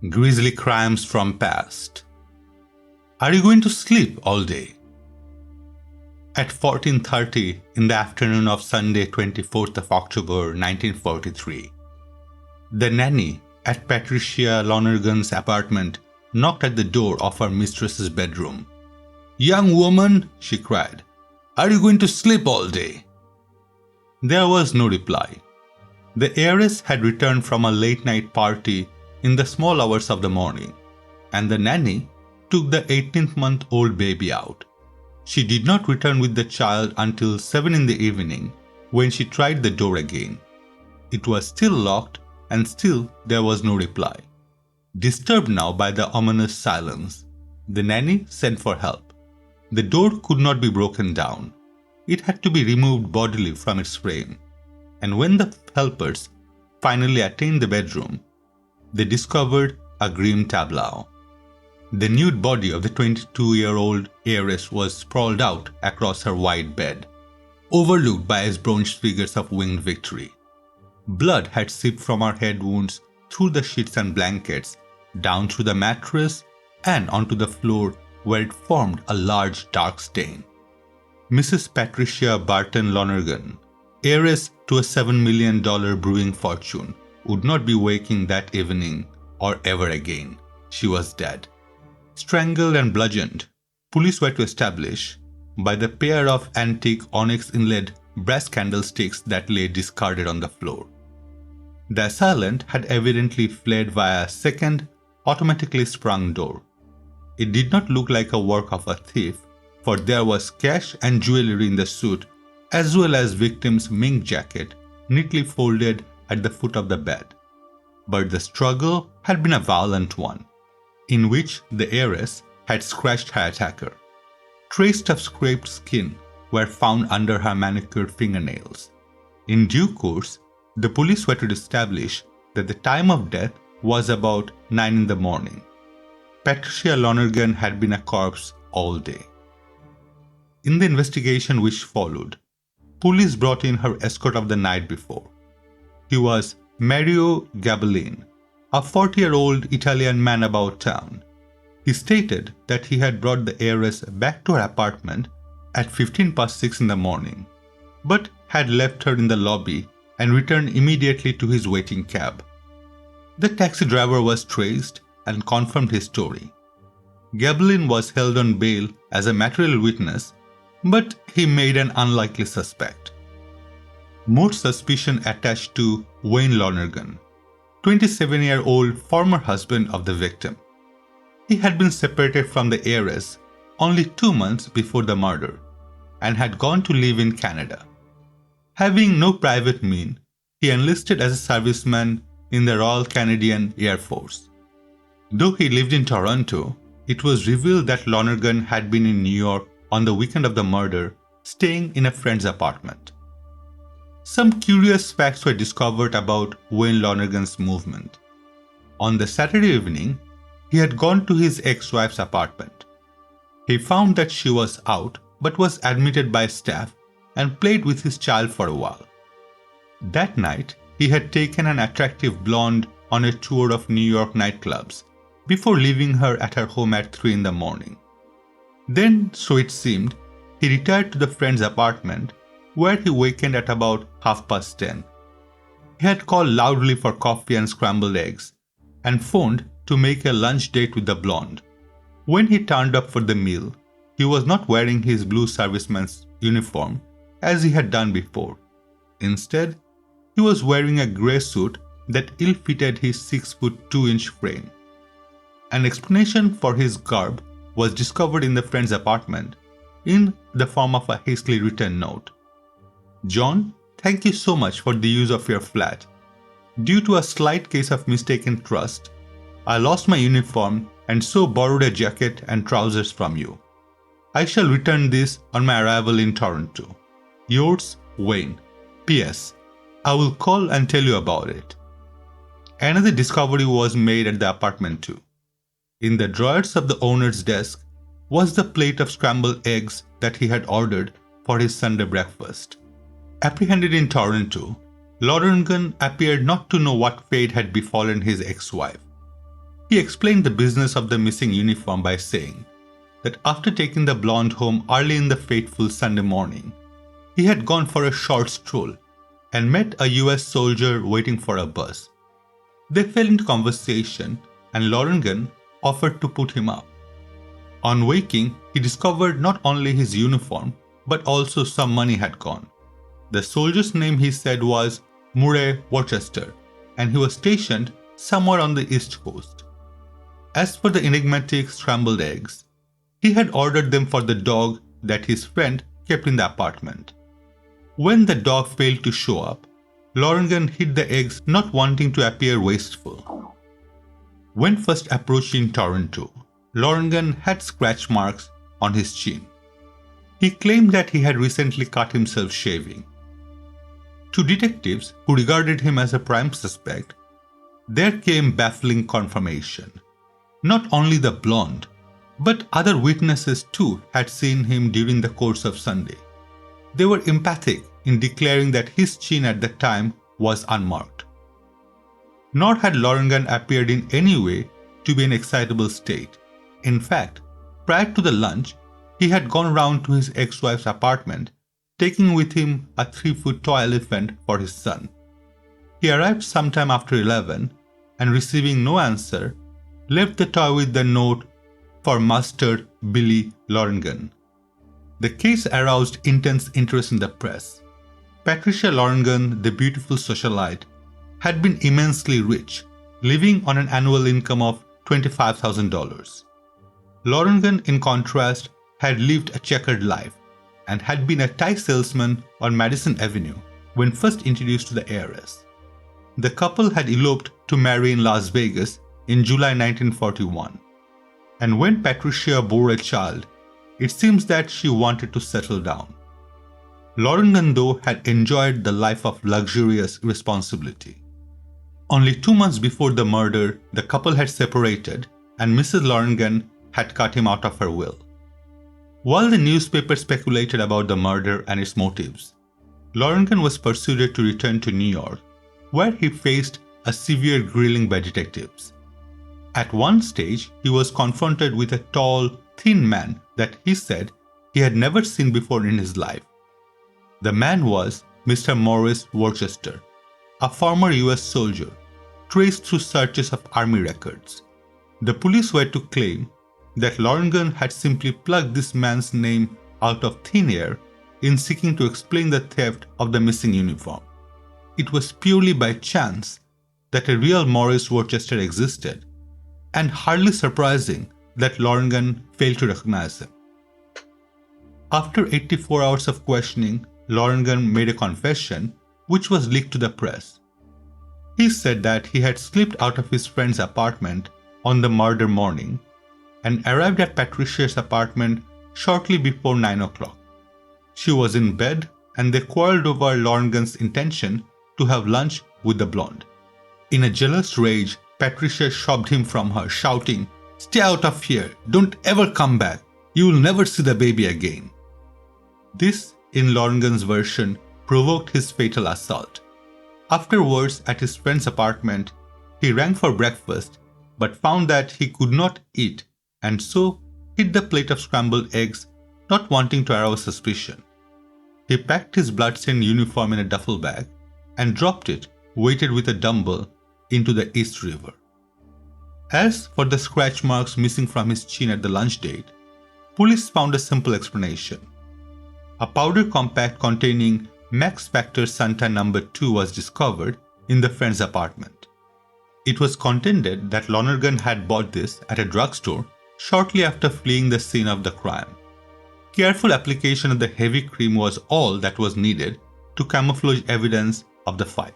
Grisly crimes from past. Are you going to sleep all day? At 14:30 in the afternoon of Sunday 24th of October 1943, the nanny at Patricia Lonergan's apartment knocked at the door of her mistress's bedroom. "Young woman," she cried, "are you going to sleep all day?" There was no reply. The heiress had returned from a late-night party in the small hours of the morning, and the nanny took the 18-month-old baby out. She did not return with the child until 7 in the evening, when she tried the door again. It was still locked, and still there was no reply. Disturbed now by the ominous silence, the nanny sent for help. The door could not be broken down. It had to be removed bodily from its frame. And when the helpers finally attained the bedroom, they discovered a grim tableau. The nude body of the 22-year-old heiress was sprawled out across her wide bed, overlooked by its bronze figures of winged victory. Blood had seeped from her head wounds through the sheets and blankets, down through the mattress, and onto the floor where it formed a large dark stain. Mrs. Patricia Barton Lonergan, heiress to a $7 million brewing fortune, would not be waking that evening or ever again. She was dead. Strangled and bludgeoned, police were to establish by the pair of antique onyx-inlaid brass candlesticks that lay discarded on the floor. The assailant had evidently fled via a second, automatically sprung door. It did not look like a work of a thief, for there was cash and jewelry in the suit, as well as victim's mink jacket neatly folded at the foot of the bed. But the struggle had been a violent one, in which the heiress had scratched her attacker. Traces of scraped skin were found under her manicured fingernails. In due course, the police were to establish that the time of death was about 9 in the morning. Patricia Lonergan had been a corpse all day. In the investigation which followed, police brought in her escort of the night before. He was Mario Gabellin, a 40-year-old Italian man about town. He stated that he had brought the heiress back to her apartment at 6:15 in the morning, but had left her in the lobby and returned immediately to his waiting cab. The taxi driver was traced and confirmed his story. Gabellin was held on bail as a material witness, but he made an unlikely suspect. More suspicion attached to Wayne Lonergan, 27-year-old former husband of the victim. He had been separated from the heiress only 2 months before the murder and had gone to live in Canada. Having no private means, he enlisted as a serviceman in the Royal Canadian Air Force. Though he lived in Toronto, it was revealed that Lonergan had been in New York on the weekend of the murder, staying in a friend's apartment. Some curious facts were discovered about Wayne Lonergan's movement. On the Saturday evening, he had gone to his ex-wife's apartment. He found that she was out but was admitted by staff and played with his child for a while. That night, he had taken an attractive blonde on a tour of New York nightclubs before leaving her at her home at 3 in the morning. Then, so it seemed, he retired to the friend's apartment, where he wakened at about 10:30. He had called loudly for coffee and scrambled eggs, and phoned to make a lunch date with the blonde. When he turned up for the meal, he was not wearing his blue serviceman's uniform as he had done before. Instead, he was wearing a grey suit that ill-fitted his 6'2" frame. An explanation for his garb was discovered in the friend's apartment in the form of a hastily written note. "John, thank you so much for the use of your flat. Due to a slight case of mistaken trust, I lost my uniform and so borrowed a jacket and trousers from you. I shall return this on my arrival in Toronto. Yours, Wayne. P.S. I will call and tell you about it." Another discovery was made at the apartment too. In the drawers of the owner's desk was the plate of scrambled eggs that he had ordered for his Sunday breakfast. Apprehended in Toronto, Lonergan appeared not to know what fate had befallen his ex-wife. He explained the business of the missing uniform by saying that after taking the blonde home early in the fateful Sunday morning, he had gone for a short stroll and met a US soldier waiting for a bus. They fell into conversation and Lonergan offered to put him up. On waking, he discovered not only his uniform but also some money had gone. The soldier's name, he said, was Murray Worcester, and he was stationed somewhere on the East Coast. As for the enigmatic scrambled eggs, he had ordered them for the dog that his friend kept in the apartment. When the dog failed to show up, Lonergan hid the eggs, not wanting to appear wasteful. When first approached in Toronto, Lonergan had scratch marks on his chin. He claimed that he had recently cut himself shaving. To detectives who regarded him as a prime suspect, there came baffling confirmation. Not only the blonde, but other witnesses too had seen him during the course of Sunday. They were emphatic in declaring that his chin at the time was unmarked. Nor had Lonergan appeared in any way to be in excitable state. In fact, prior to the lunch, he had gone round to his ex-wife's apartment, taking with him a 3-foot toy elephant for his son. He arrived sometime after 11 and, receiving no answer, left the toy with the note for Master Billy Lonergan. The case aroused intense interest in the press. Patricia Lonergan, the beautiful socialite, had been immensely rich, living on an annual income of $25,000. Lonergan, in contrast, had lived a checkered life and had been a tie salesman on Madison Avenue when first introduced to the heiress. The couple had eloped to marry in Las Vegas in July 1941, and when Patricia bore a child, it seems that she wanted to settle down. Lonergan, though, had enjoyed the life of luxurious responsibility. Only 2 months before the murder, the couple had separated and Mrs. Lonergan had cut him out of her will. While the newspaper speculated about the murder and its motives, Lonergan was persuaded to return to New York, where he faced a severe grilling by detectives. At one stage, he was confronted with a tall, thin man that he said he had never seen before in his life. The man was Mr. Morris Worcester, a former US soldier, traced through searches of army records. The police were to claim that Lonergan had simply plucked this man's name out of thin air in seeking to explain the theft of the missing uniform. It was purely by chance that a real Morris Worcester existed, and hardly surprising that Lonergan failed to recognize him. After 84 hours of questioning, Lonergan made a confession which was leaked to the press. He said that he had slipped out of his friend's apartment on the murder morning and arrived at Patricia's apartment shortly before 9 o'clock. She was in bed and they quarreled over Lonergan's intention to have lunch with the blonde. In a jealous rage, Patricia shoved him from her, shouting, "Stay out of here! Don't ever come back! You will never see the baby again." This, in Lonergan's version, provoked his fatal assault. Afterwards, at his friend's apartment, he rang for breakfast but found that he could not eat and so hid the plate of scrambled eggs, not wanting to arouse suspicion. He packed his blood-stained uniform in a duffel bag and dropped it, weighted with a dumbbell, into the East River. As for the scratch marks missing from his chin at the lunch date, police found a simple explanation. A powder compact containing Max Factor Suntan No. 2 was discovered in the friend's apartment. It was contended that Lonergan had bought this at a drugstore shortly after fleeing the scene of the crime. Careful application of the heavy cream was all that was needed to camouflage evidence of the fight.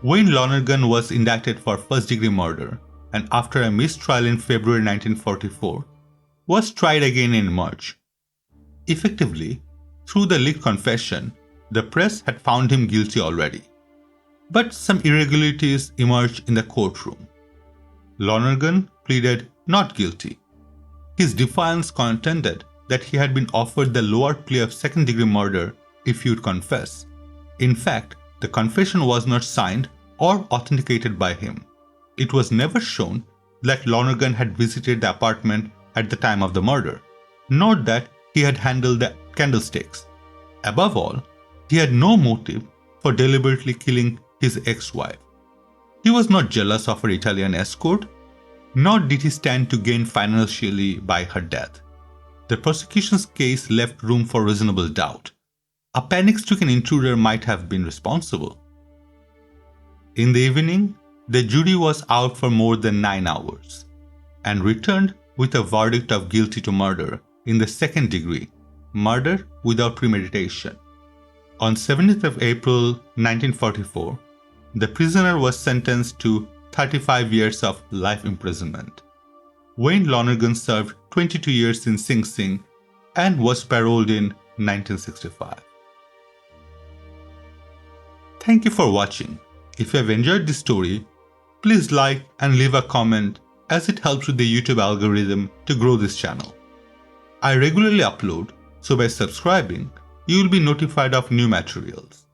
When Lonergan was indicted for first-degree murder and after a mistrial in February 1944, was tried again in March. Effectively, through the leaked confession, the press had found him guilty already. But some irregularities emerged in the courtroom. Lonergan pleaded not guilty. His defiance contended that he had been offered the lower plea of second-degree murder if he would confess. In fact, the confession was not signed or authenticated by him. It was never shown that Lonergan had visited the apartment at the time of the murder, nor that he had handled the candlesticks. Above all, he had no motive for deliberately killing his ex-wife. He was not jealous of her Italian escort, nor did he stand to gain financially by her death. The prosecution's case left room for reasonable doubt. A panic-stricken intruder might have been responsible. In the evening, the jury was out for more than 9 hours and returned with a verdict of guilty to murder in the second degree, murder without premeditation. On 17th of April 1944, the prisoner was sentenced to 35 years of life imprisonment. Wayne Lonergan served 22 years in Sing Sing and was paroled in 1965. Thank you for watching. If you have enjoyed this story, please like and leave a comment as it helps with the YouTube algorithm to grow this channel. I regularly upload, so by subscribing, you will be notified of new materials.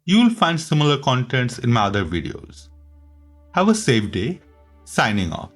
You will find similar contents in my other videos. Have a safe day. Signing off.